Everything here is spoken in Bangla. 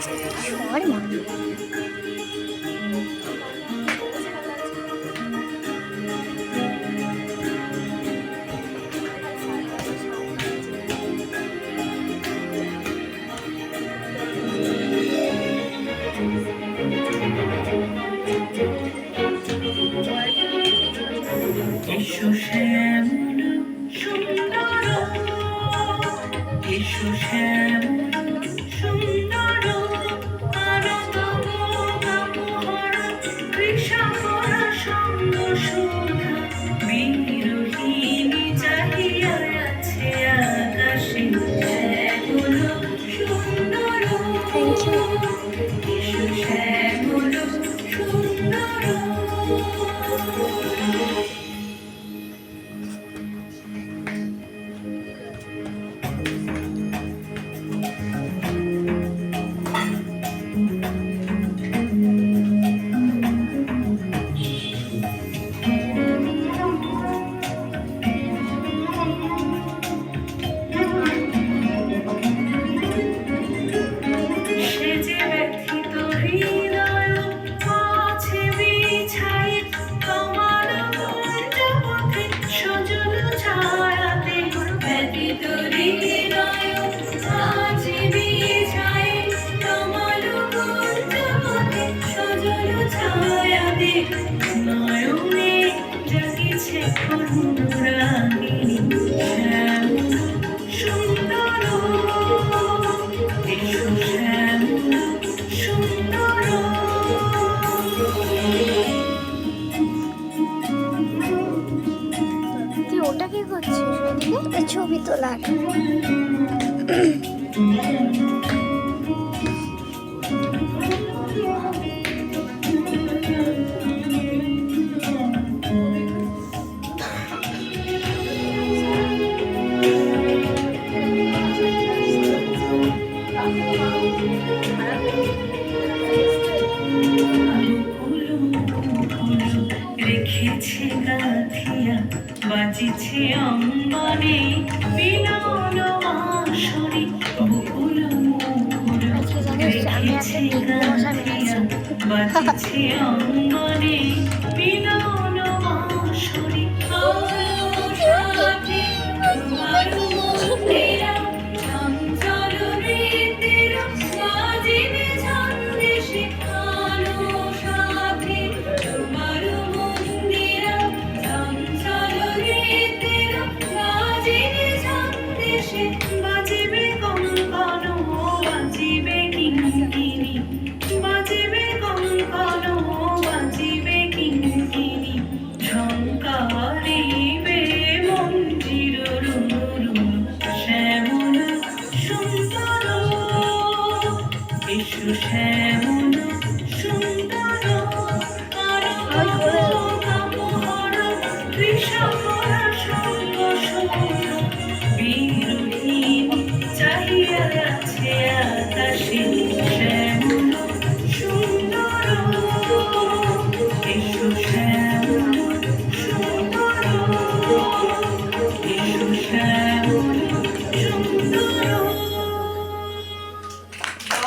শর্মা এসো শ্যামল সুন্দর, এসো শ্যামল সুন্দর, আনন্দম গামোহর কৃষাকরা সঙ্গ সুধা, বিরোহিণী চাহিয়া আছে আকাশে শ্যামল সুন্দর, এসো শ্যামল সুন্দর। নয়নে জাগিছে অনুরাগিনী শ্যামল সুন্দর, এসো শ্যামল সুন্দর। তুই ওটা কি করছিস ওইদিকে? ছবি তোলার। রেখেছে গাথিয়া বাজিছে অঙ্গনে মিলন আসরে, বকুল মুকুল রেখেছে গাথিয়া বাজিছে অঙ্গনে